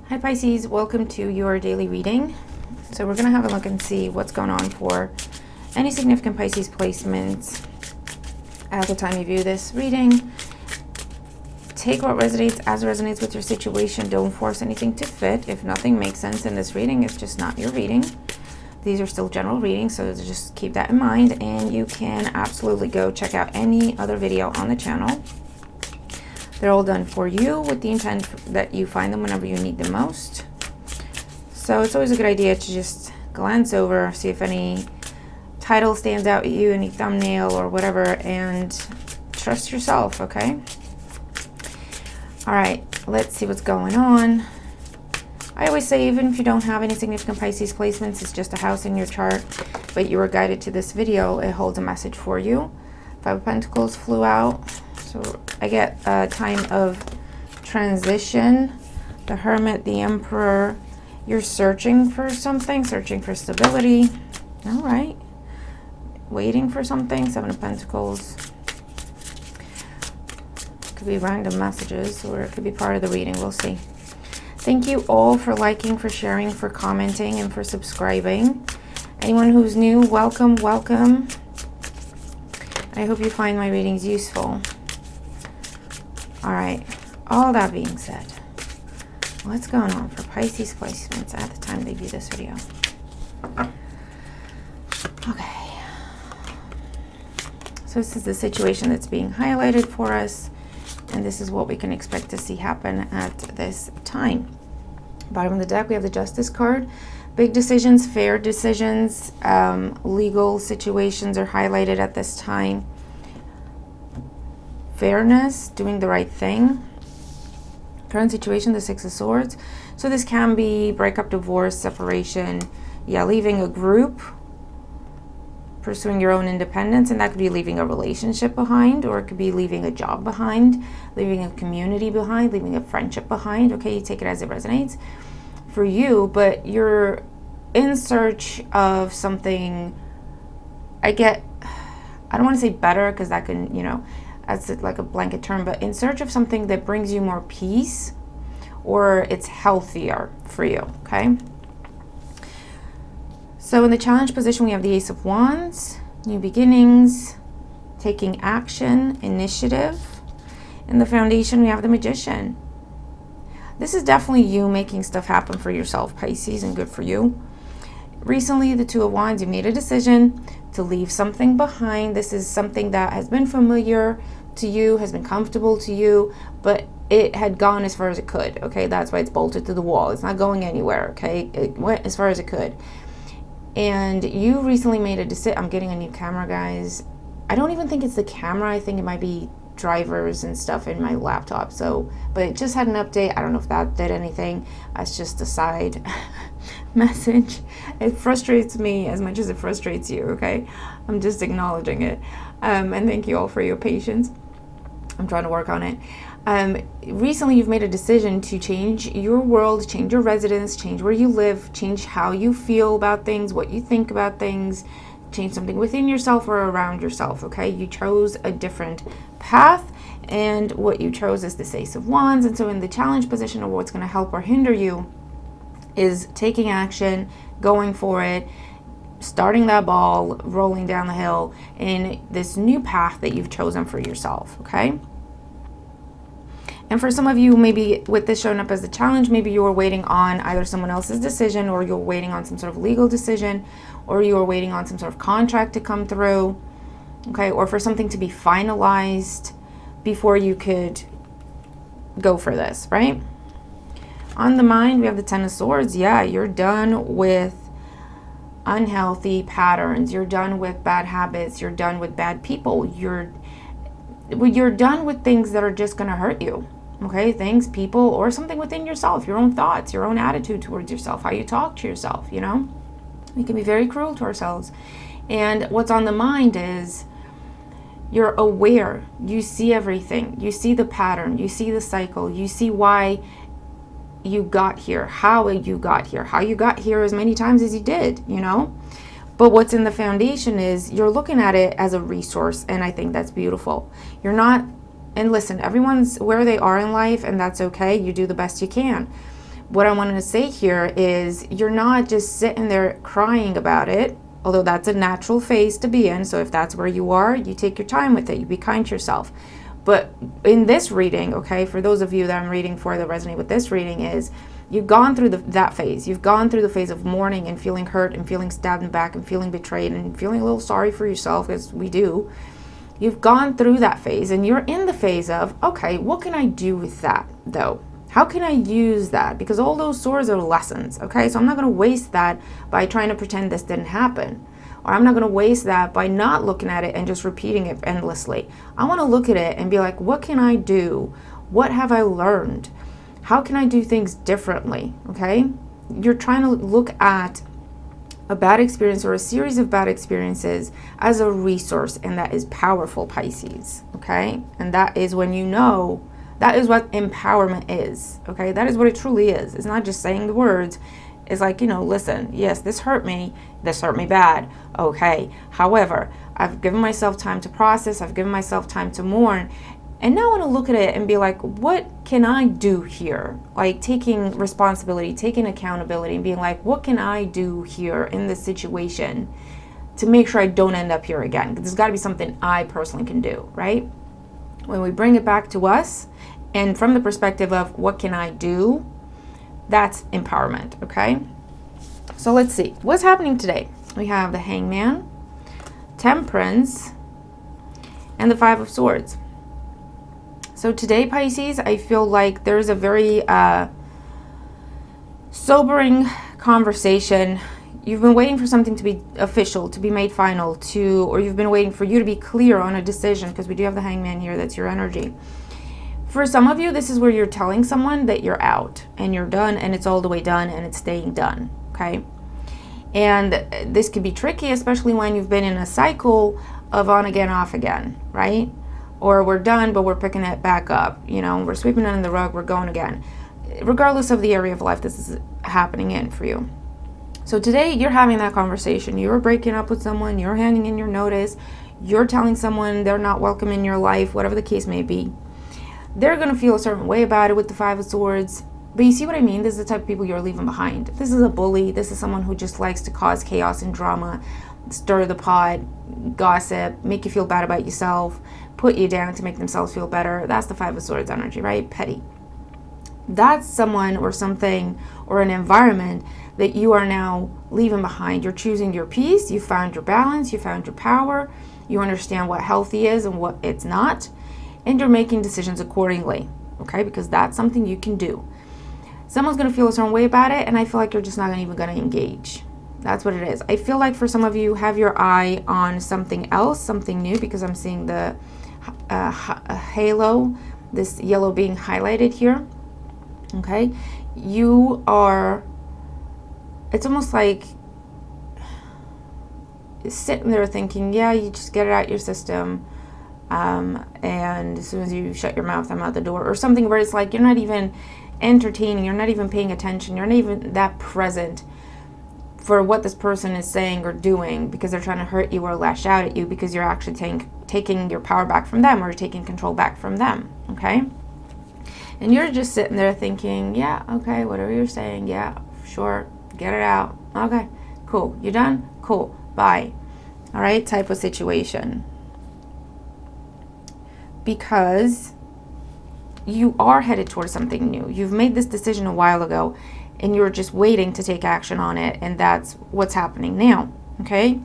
Hi Pisces, welcome to your daily reading. So we're going to have a look and see what's going on for any significant Pisces placements at the time you view this reading. Take what resonates as resonates with your situation. Don't force anything to fit. If nothing makes sense in this reading, it's just not your reading. These are still general readings, so just keep that in mind, and you can absolutely go check out any other video on the channel. They're all done for you with the intent that you find them whenever you need them most. So it's always a good idea to just glance over, see if any title stands out at you, any thumbnail or whatever, and trust yourself, okay? All right, let's see what's going on. I always say, even if you don't have any significant Pisces placements, it's just a house in your chart, but you were guided to this video, it holds a message for you. Five of Pentacles flew out. So I get a time of transition, the Hermit, the Emperor. You're searching for something, searching for stability. All right. Waiting for something, Seven of Pentacles. Could be random messages, or it could be part of the reading. We'll see. Thank you all for liking, for sharing, for commenting, and for subscribing. Anyone who's new, welcome, welcome. I hope you find my readings useful. All right, all that being said, what's going on for Pisces placements at the time they view this video? Okay, so this is the situation that's being highlighted for us, and this is what we can expect to see happen at this time. Bottom of the deck, we have the Justice card. Big decisions, fair decisions, legal situations are highlighted at this time. Fairness, doing the right thing. Current situation, the Six of Swords. So this can be breakup, divorce, separation, yeah, leaving a group, pursuing your own independence, and that could be leaving a relationship behind, or it could be leaving a job behind, leaving a community behind, leaving a friendship behind. Okay, you take it as it resonates for you, but you're in search of something. I don't want to say better, because that can, that's like a blanket term, but in search of something that brings you more peace, or it's healthier for you, okay? So in the challenge position, we have the Ace of Wands, new beginnings, taking action, initiative. In the foundation, we have the Magician. This is definitely you making stuff happen for yourself, Pisces, and good for you. Recently, the Two of Wands, you made a decision to leave something behind. This is something that has been familiar to you, has been comfortable to you, but it had gone as far as it could, okay? That's why it's bolted to the wall. It's not going anywhere, okay? It went as far as it could. And you recently made a decision. I'm getting a new camera, guys. I don't even think it's the camera. I think it might be drivers and stuff in my laptop. So, but it just had an update. I don't know if that did anything. That's just a side message. It frustrates me as much as it frustrates you, okay? I'm just acknowledging it. And thank you all for your patience. I'm trying to work on it. Recently, you've made a decision to change your world, change your residence, change where you live, change how you feel about things, what you think about things, change something within yourself or around yourself, okay? You chose a different path, and what you chose is the Ace of Wands. And so in the challenge position, of what's going to help or hinder you is taking action, going for it, starting that ball, rolling down the hill in this new path that you've chosen for yourself, okay? And for some of you, maybe with this showing up as a challenge, maybe you were waiting on either someone else's decision, or you're waiting on some sort of legal decision, or you were waiting on some sort of contract to come through, okay? Or for something to be finalized before you could go for this, right? On the mind, we have the Ten of Swords. Yeah, you're done with unhealthy patterns. You're done with bad habits. You're done with bad people. You're done with things that are just going to hurt you. Okay, things, people, or something within yourself, your own thoughts, your own attitude towards yourself, how you talk to yourself, We can be very cruel to ourselves. And what's on the mind is you're aware. You see everything. You see the pattern. You see the cycle. You see why you got here, how you got here as many times as you did, But what's in the foundation is you're looking at it as a resource, and I think that's beautiful. You're not, and listen, everyone's where they are in life, and that's okay. You do the best you can. what I wanted to say here is you're not just sitting there crying about it, although that's a natural phase to be in. So if that's where you are, you take your time with it. You be kind to yourself. But in this reading, okay, for those of you that I'm reading for that resonate with this reading, is you've gone through that phase. You've gone through the phase of mourning and feeling hurt and feeling stabbed in the back and feeling betrayed and feeling a little sorry for yourself, as we do. You've gone through that phase and you're in the phase of, okay, what can I do with that though? How can I use that? Because all those swords are lessons, okay? So I'm not going to waste that by trying to pretend this didn't happen. Or I'm not going to waste that by not looking at it and just repeating it endlessly. I want to look at it and be like, what can I do? What have I learned? How can I do things differently? Okay? You're trying to look at a bad experience or a series of bad experiences as a resource, and that is powerful, Pisces. Okay? And that is when you know that is what empowerment is. Okay? That is what it truly is. It's not just saying the words. It's like, listen, yes, this hurt me bad. Okay. However, I've given myself time to process. I've given myself time to mourn. And now I want to look at it and be like, what can I do here? Like taking responsibility, taking accountability, and being like, what can I do here in this situation to make sure I don't end up here again? Because there's got to be something I personally can do, right? When we bring it back to us, and from the perspective of what can I do, that's empowerment, okay? So let's see. What's happening today? We have the Hangman, Temperance, and the Five of Swords. So today, Pisces, I feel like there's a very sobering conversation. You've been waiting for something to be official, to be made final, or you've been waiting for you to be clear on a decision, because we do have the Hangman here. That's your energy. For some of you, this is where you're telling someone that you're out and you're done and it's all the way done and it's staying done, okay? And this could be tricky, especially when you've been in a cycle of on again, off again, right? Or we're done, but we're picking it back up. We're sweeping it under the rug, we're going again. Regardless of the area of life this is happening in for you. So today you're having that conversation. You're breaking up with someone, you're handing in your notice, you're telling someone they're not welcome in your life, whatever the case may be. They're going to feel a certain way about it with the Five of Swords. But you see what I mean? This is the type of people you're leaving behind. This is a bully. This is someone who just likes to cause chaos and drama, stir the pot, gossip, make you feel bad about yourself, put you down to make themselves feel better. That's the Five of Swords energy, right? Petty. That's someone or something or an environment that you are now leaving behind. You're choosing your peace. You found your balance. You found your power. You understand what healthy is and what it's not. And you're making decisions accordingly, okay? Because that's something you can do. Someone's going to feel a certain way about it, and I feel like you're just not even going to engage. That's what it is. I feel like for some of you, have your eye on something else, something new, because I'm seeing the halo, this yellow being highlighted here, okay? You are, it's almost like sitting there thinking, yeah, you just get it out your system. And as soon as you shut your mouth, I'm out the door, or something where it's like you're not even entertaining, you're not even paying attention, you're not even that present for what this person is saying or doing, because they're trying to hurt you or lash out at you, because you're actually taking your power back from them or taking control back from them, okay? And you're just sitting there thinking, yeah, okay, whatever you're saying, yeah, sure, get it out, okay, cool, you done? Cool, bye. All right, type of situation. Because you are headed towards something new. You've made this decision a while ago and you're just waiting to take action on it, and that's what's happening now, okay?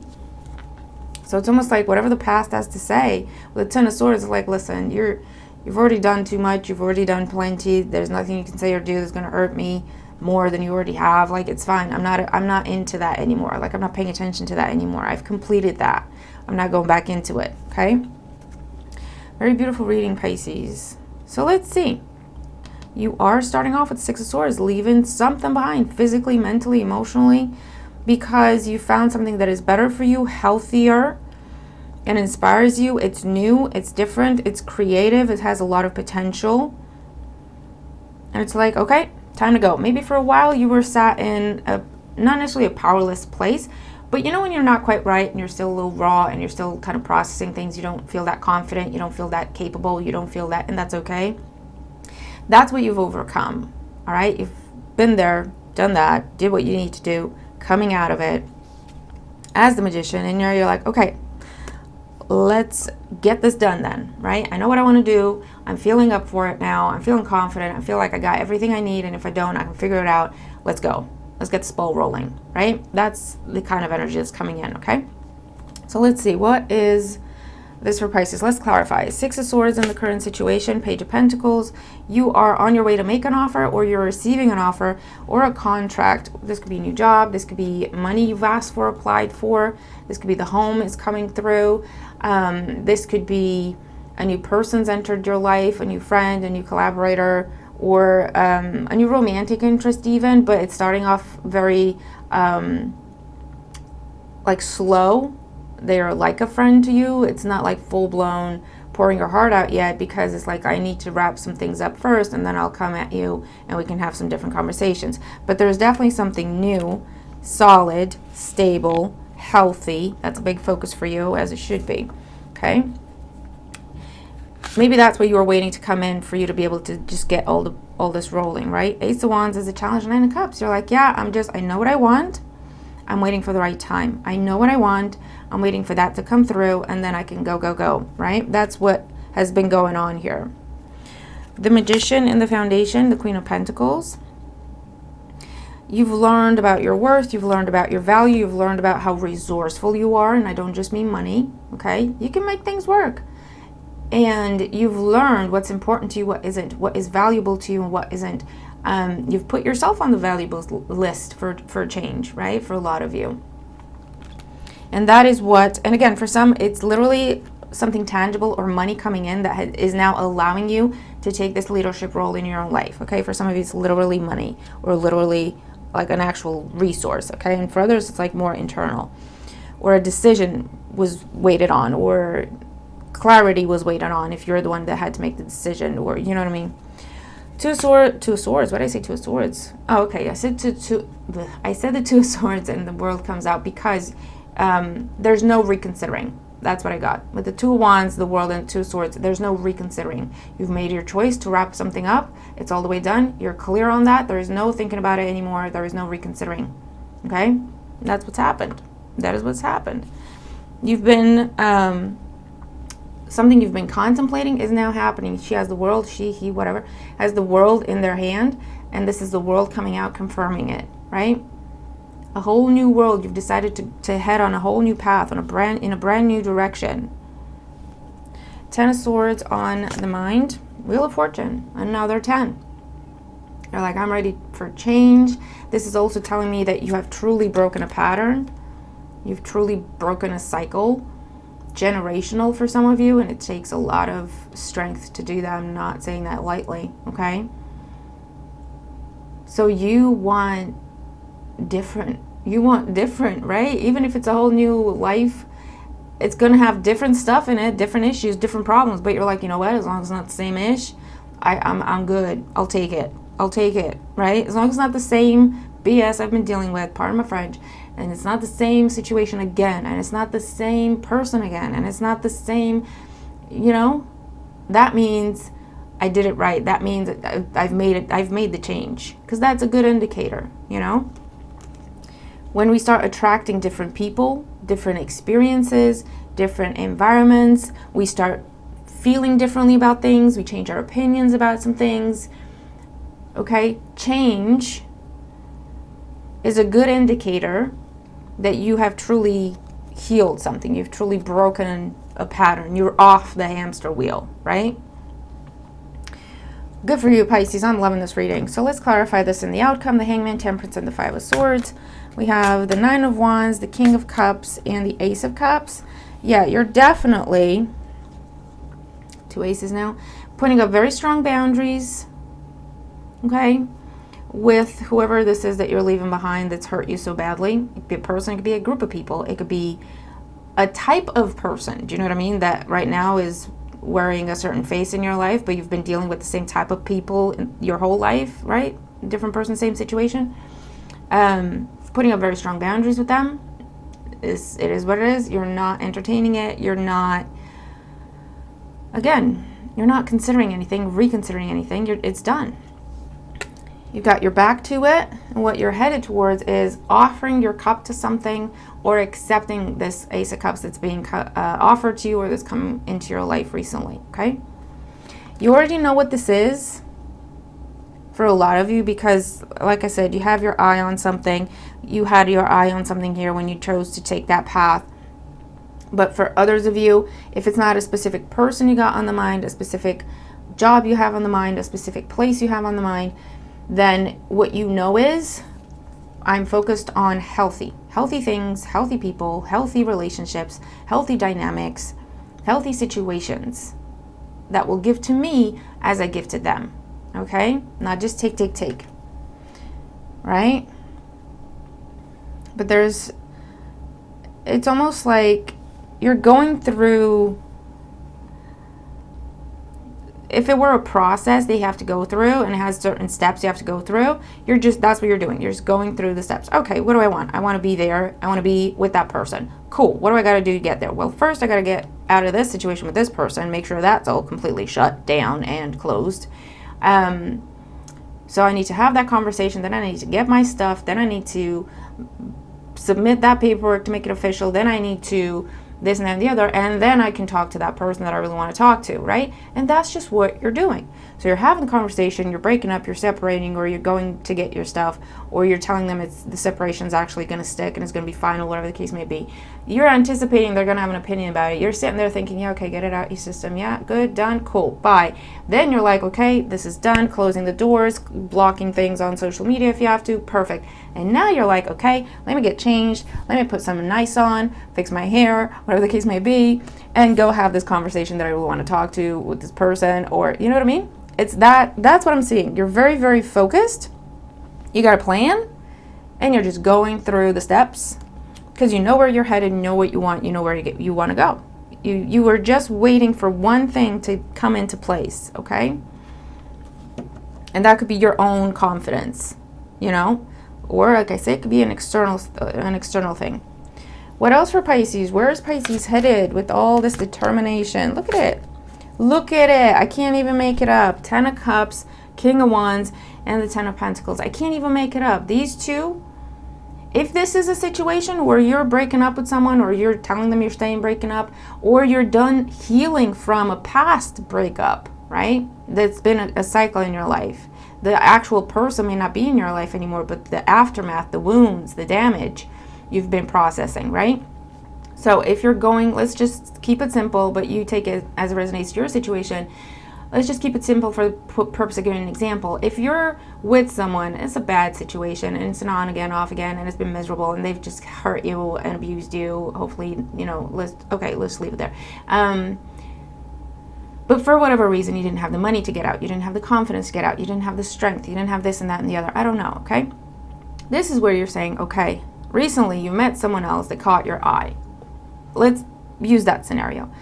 So it's almost like whatever the past has to say, with a Ten of Swords, it's like, listen, you've already done too much, you've already done plenty, there's nothing you can say or do that's going to hurt me more than you already have. Like, it's fine. I'm not into that anymore. Like, I'm not paying attention to that anymore. I've completed that. I'm not going back into it, okay? Very beautiful reading, Pisces. So let's see. You are starting off with Six of Swords, leaving something behind physically, mentally, emotionally, because you found something that is better for you, healthier, and inspires you. It's new, it's different, it's creative, it has a lot of potential. And it's like, okay, time to go. Maybe for a while you were sat in not necessarily a powerless place, but when you're not quite right and you're still a little raw and you're still kind of processing things, you don't feel that confident, you don't feel that capable, you don't feel that, and that's okay. That's what you've overcome, all right? been there, done that, did what you need to do, coming out of it as the Magician, and now you're like, okay, let's get this done then, right? I know what I want to do. I'm feeling up for it now. I'm feeling confident. I feel like I got everything I need, and if I don't, I can figure it out. Let's go. Let's get this ball rolling, right? That's the kind of energy that's coming in, okay? So let's see, what is this for Pisces? Let's clarify. Six of Swords in the current situation, Page of Pentacles. You are on your way to make an offer, or you're receiving an offer or a contract. This could be a new job. This could be money you've asked for, applied for. This could be the home is coming through. This could be a new person's entered your life, a new friend, a new collaborator, or a new romantic interest even, but it's starting off very like slow. They're like a friend to you. It's not like full-blown pouring your heart out yet, because it's like, I need to wrap some things up first, and then I'll come at you and we can have some different conversations. But there's definitely something new, solid, stable, healthy. That's a big focus for you, as it should be. Okay, maybe that's what you were waiting to come in, for you to be able to just get all this rolling, right? Ace of Wands is a challenge. Nine of Cups, you're like, yeah, I know what I want. I'm waiting for the right time. I know what I want. I'm waiting for that to come through, and then I can go, right? That's what has been going on here. The Magician in the foundation, the Queen of Pentacles. You've learned about your worth. You've learned about your value. You've learned about how resourceful you are, and I don't just mean money, okay? You can make things work. And you've learned what's important to you, what isn't, what is valuable to you and what isn't. You've put yourself on the valuables list for change, right? For a lot of you. And that is what, and again, for some, it's literally something tangible or money coming in that is now allowing you to take this leadership role in your own life, okay? For some of you, it's literally money, or literally like an actual resource, okay? And for others, it's like more internal, or a decision was waited on, or clarity was waited on if you're the one that had to make the decision, or you know what I mean? Two of Swords. What did I say? Two of Swords. Oh, okay. I said the Two of Swords, and the World comes out because there's no reconsidering. That's what I got. With the Two of Wands, the World, and Two of Swords, there's no reconsidering. You've made your choice to wrap something up. It's all the way done. You're clear on that. There is no thinking about it anymore. There is no reconsidering. Okay? That's what's happened. That is what's happened. You've been something you've been contemplating is now happening. She has the World, she, he, whatever, has the World in their hand, and this is the World coming out confirming it, right? A whole new world. You've decided to head on a whole new path, in a brand new direction. Ten of Swords on the mind, Wheel of Fortune, another 10. You're like, I'm ready for change. This is also telling me that you have truly broken a pattern. You've truly broken a cycle. Generational for some of you, and it takes a lot of strength to do that. I'm not saying that lightly, okay? So you want different, right? Even if it's a whole new life, it's gonna have different stuff in it, different issues, different problems, but you're like, you know what, as long as it's not the same ish, I'm good. I'll take it, right? As long as it's not the same BS I've been dealing with, pardon my French, and it's not the same situation again, and it's not the same person again, and it's not the same, you know, that means I did it right. That means I've made the change, because that's a good indicator, you know. When we start attracting different people, different experiences, different environments, we start feeling differently about things, we change our opinions about some things, okay? Change is a good indicator that you have truly healed something. You've truly broken a pattern. You're off the hamster wheel, right? Good for you, Pisces. I'm loving this reading. So let's clarify this in the outcome. The Hangman, Temperance, and the Five of Swords. We have the Nine of Wands, the King of Cups, and the Ace of Cups. Yeah, you're definitely, two aces now, putting up very strong boundaries, okay, with whoever this is that you're leaving behind that's hurt you so badly. It could be a person, it could be a group of people, it could be a type of person, do you know what I mean, that right now is wearing a certain face in your life, but you've been dealing with the same type of people in your whole life, right? Different person, same situation. Putting up very strong boundaries with them. It is what it is. You're not entertaining it. You're not, again, you're not considering anything, reconsidering anything. It's done. You got your back to it, and what you're headed towards is offering your cup to something or accepting this Ace of Cups that's being offered to you or that's come into your life recently, okay? You already know what this is for a lot of you because, like I said, you have your eye on something. You had your eye on something here when you chose to take that path. But for others of you, if it's not a specific person you got on the mind, a specific job you have on the mind, a specific place you have on the mind, then what you know is, I'm focused on healthy things, healthy people, healthy relationships, healthy dynamics, healthy situations that will give to me as I give to them, okay? Not just take, right? But it's almost like you're going through, if it were a process they have to go through and it has certain steps you have to go through, that's what you're doing. You're just going through the steps. Okay, what do I want? I want to be there. I want to be with that person. Cool. What do I got to do to get there? Well, first I got to get out of this situation with this person, make sure that's all completely shut down and closed. So I need to have that conversation. Then I need to get my stuff. Then I need to submit that paperwork to make it official. Then I need to this and that and the other, and then I can talk to that person that I really want to talk to, right? And that's just what you're doing. So you're having the conversation, you're breaking up, you're separating, or you're going to get your stuff, or you're telling them the separation's actually going to stick and it's going to be final, whatever the case may be. You're anticipating they're going to have an opinion about it. You're sitting there thinking, yeah, okay, get it out your system. Yeah, good, done, cool, bye. Then you're like, okay, this is done, closing the doors, blocking things on social media if you have to, perfect. And now you're like, okay, let me get changed, let me put something nice on, fix my hair, whatever the case may be, and go have this conversation that I really want to talk to with this person, or, you know what I mean? That's what I'm seeing. You're very, very focused. You got a plan, and you're just going through the steps because you know where you're headed, you know what you want, you know where you want to go. You are just waiting for one thing to come into place, okay? And that could be your own confidence, you know? Or, like I say, it could be an external thing. What else for Pisces? Where is Pisces headed with all this determination? Look at it. Look at it. I can't even make it up. 10 of Cups, King of Wands, and the 10 of Pentacles. I can't even make it up. These two, if this is a situation where you're breaking up with someone, or you're telling them you're staying breaking up, or you're done healing from a past breakup, right? That's been a cycle in your life. The actual person may not be in your life anymore, but the aftermath, the wounds, the damage you've been processing, right? So if you're going, let's just keep it simple, but you take it as it resonates to your situation. Let's just keep it simple for the purpose of giving an example. If you're with someone, it's a bad situation, and it's an on again, off again, and it's been miserable, and they've just hurt you and abused you. Hopefully, you know, let's leave it there. But for whatever reason, you didn't have the money to get out. You didn't have the confidence to get out. You didn't have the strength. You didn't have this and that and the other. I don't know, okay? This is where you're saying, okay, recently you met someone else that caught your eye. Let's use that scenario.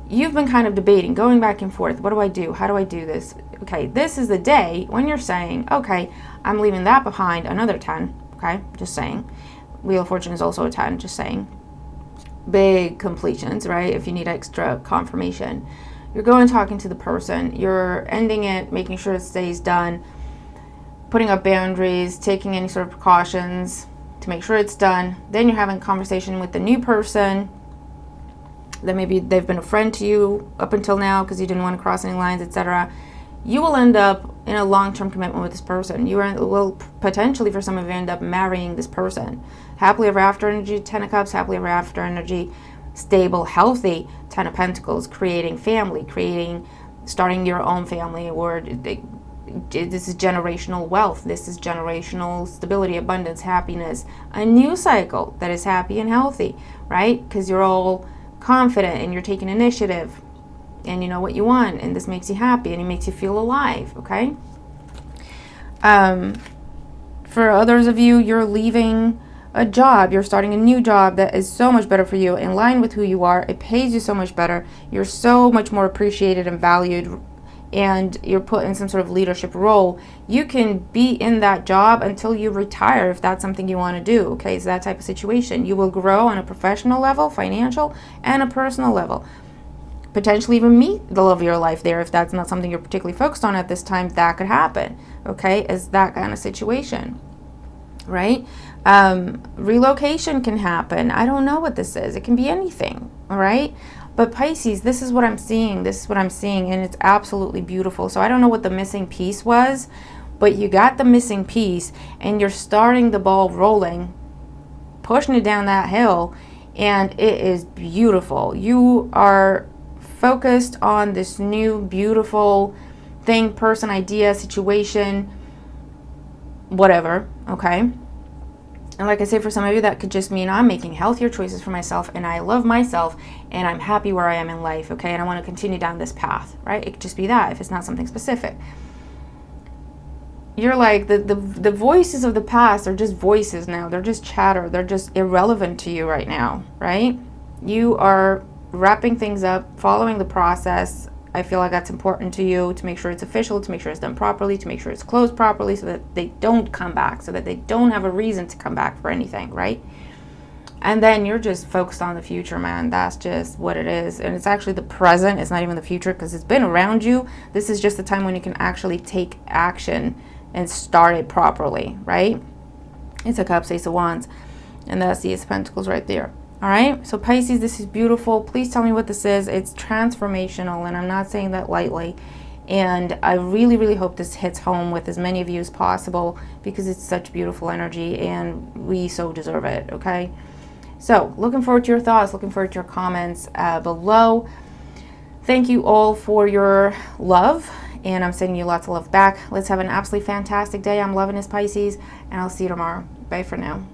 You've been kind of debating, going back and forth. What do I do? How do I do this? Okay, this is the day when you're saying, okay, I'm leaving that behind, another 10, okay? Just saying. Wheel of Fortune is also a 10, just saying. Big completions, right? If you need extra confirmation. You're going talking to the person. You're ending it, making sure it stays done, putting up boundaries, taking any sort of precautions to make sure it's done. Then you're having a conversation with the new person that maybe they've been a friend to you up until now because you didn't want to cross any lines, etc. You will end up in a long-term commitment with this person. You will potentially, for some of you, end up marrying this person. Happily ever after energy, 10 of Cups, happily ever after energy, stable, healthy, 10 of Pentacles, creating family, starting your own family, or this is generational wealth, this is generational stability, abundance, happiness, a new cycle that is happy and healthy, right? Because you're all confident and you're taking initiative and you know what you want, and this makes you happy and it makes you feel alive, okay? For others of you, you're leaving a job, you're starting a new job that is so much better for you, in line with who you are. It pays you so much better. You're so much more appreciated and valued, and you're put in some sort of leadership role. You can be in that job until you retire if that's something you want to do, okay? So that type of situation. You will grow on a professional level, financial, and a personal level. Potentially even meet the love of your life there if that's not something you're particularly focused on at this time. That could happen. okay, is that kind of situation, right? Relocation can happen. I don't know what this is. It can be anything, all right? But Pisces, this is what I'm seeing. This is what I'm seeing, and it's absolutely beautiful. So I don't know what the missing piece was, but you got the missing piece, and you're starting the ball rolling, pushing it down that hill, and it is beautiful. You are focused on this new beautiful thing, person, idea, situation, whatever, okay? And like I say, for some of you, that could just mean I'm making healthier choices for myself, and I love myself, and I'm happy where I am in life, okay? And I want to continue down this path, right? It could just be that if it's not something specific. You're like, the voices of the past are just voices now. They're just chatter. They're just irrelevant to you right now, right? You are wrapping things up, following the process. I feel like that's important to you, to make sure it's official, to make sure it's done properly, to make sure it's closed properly, so that they don't come back, so that they don't have a reason to come back for anything, right? And then you're just focused on the future, man. That's just what it is. And it's actually the present. It's not even the future, because it's been around you. This is just the time when you can actually take action and start it properly, right? It's a Cups, Ace of Wands, and that's the Ace of Pentacles right there. All right, so Pisces, this is beautiful. Please tell me what this is. It's transformational, and I'm not saying that lightly. And I really, really hope this hits home with as many of you as possible, because it's such beautiful energy, and we so deserve it, okay? So, looking forward to your thoughts, looking forward to your comments below. Thank you all for your love, and I'm sending you lots of love back. Let's have an absolutely fantastic day. I'm loving this, Pisces, and I'll see you tomorrow. Bye for now.